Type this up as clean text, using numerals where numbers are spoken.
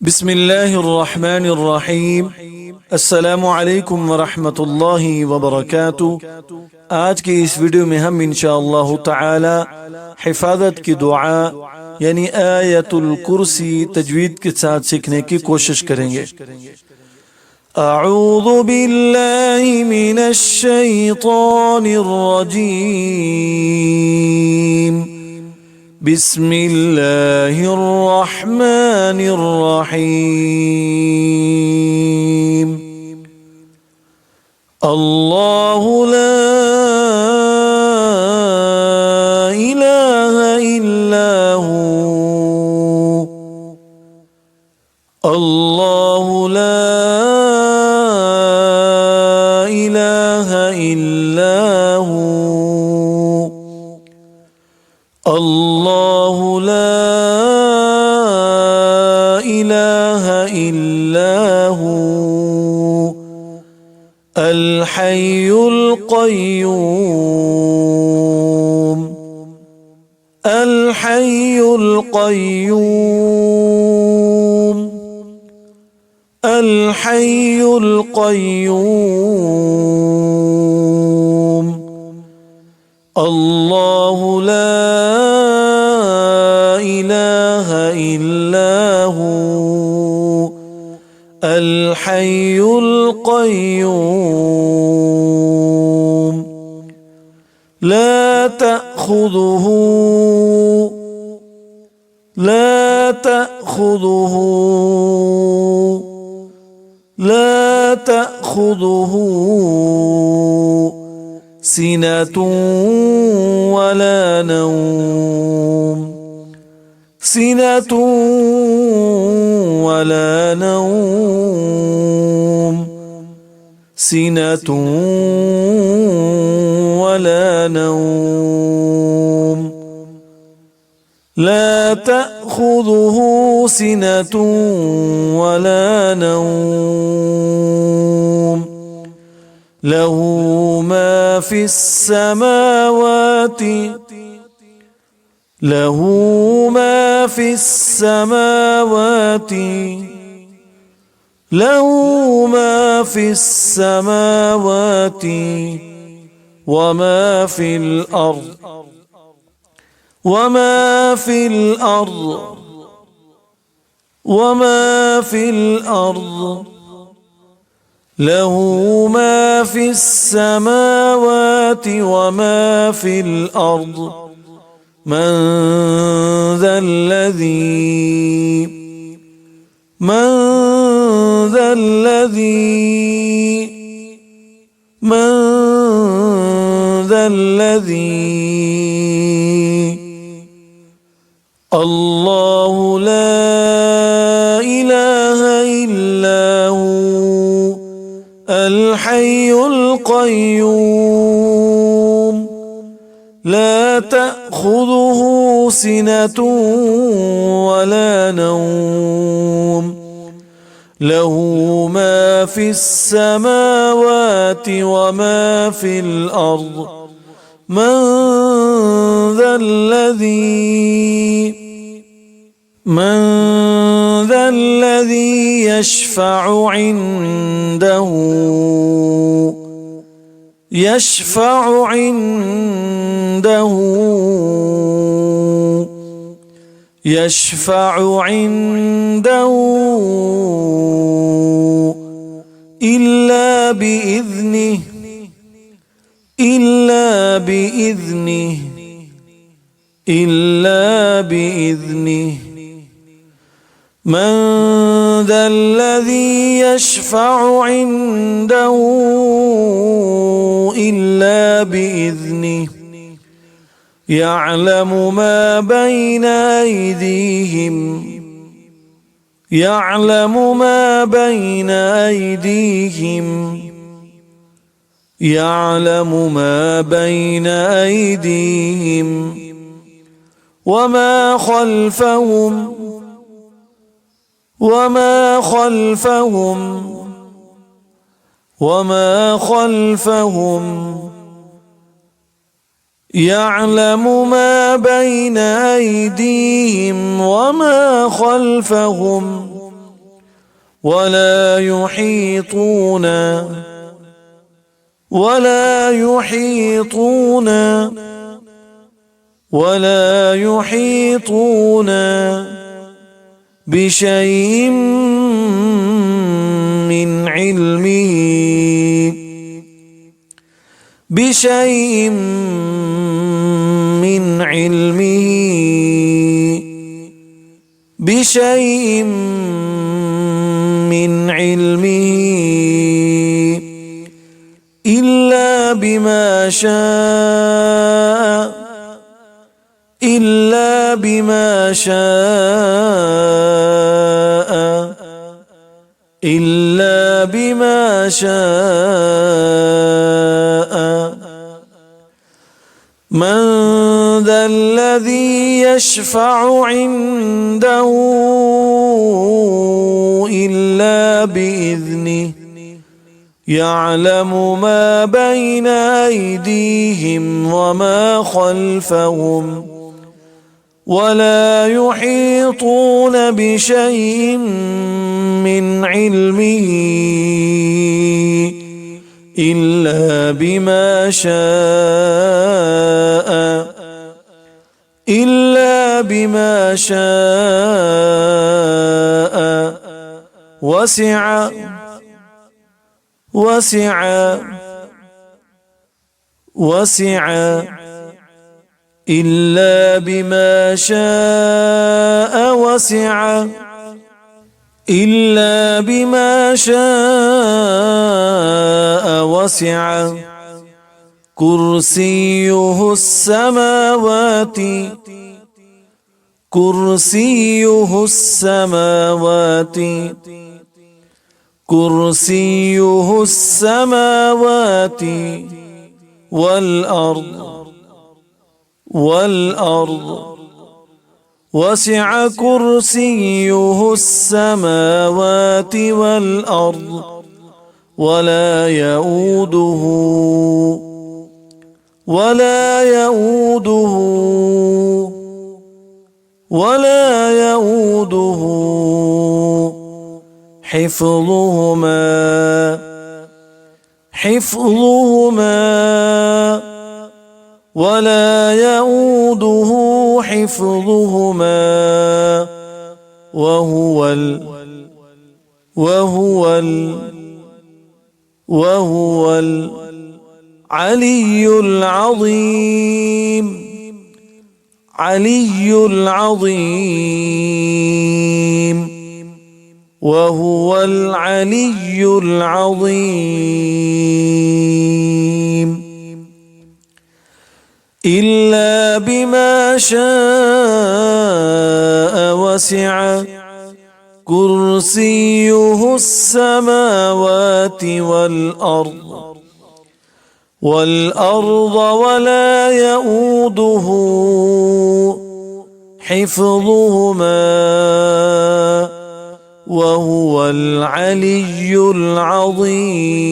بسم الله الرحمن الرحیم السلام علیکم ورحمۃ اللہ وبرکاتہ۔ آج کے اس ویڈیو میں ہم انشاءاللہ تعالی حفاظت کی دعا یعنی آیت الکرسی تجوید کے ساتھ سیکھنے کی کوشش کریں گے۔ اعوذ باللہ من الشیطان الرجیم بسم اللہ الرحمن الرحیم اللہ لا الہ الا ہو اللہ لا الہ الا ہو اللہ لا الہ الا ہو الحی القیوم الحی القیوم الحی القیوم اللہ لا الہ الا ہو الحی القیوم لا تأخذه سنة ولا نوم سنة ولا نوم سنة ولا نوم لا تأخذه سنة ولا نوم له ما في السماوات له ما في السماوات له ما في السماوات وما في الأرض وما في الأرض وما في الأرض له ما في السماوات وما في الأرض من ذا الذي الله لا إله إلا هو الحي القيوم لا تأخذه سنة ولا نوم له ما في السماوات وما في الأرض من ذا الذي يشفع عنده إلا بإذنه من ذا الذي يشفع عنده إلا بإذنه يعلم ما بين أيديهم وما خلفهم يعلم ما بين أيديهم وما خلفهم ولا يحيطون ولا يحيطون ولا يحيطون بشيء من علمه بشيء من علمه بشيء من علمه إلا بما شاء إلا بما شاء إلا بما شاء من ذا الذي يشفع عنده إلا بإذنه يعلم ما بين أيديهم وما خلفهم ولا يحيطون بشيء من علمه إلا بما شاء إلا بما شاء وسع إلا بما شاء وسع إلا بما شاء وسع كرسيه السماوات كرسيه السماوات كرسيه السماوات والأرض وسع كرسيه السماوات والأرض ولا يؤوده حفظهما ولا يؤوده حفظهما وهو العلي العظيم وهو العلي العظيم إلا بما شاء وسع كرسيه السماوات والأرض ولا يؤوده حفظهما وهو العلي العظيم.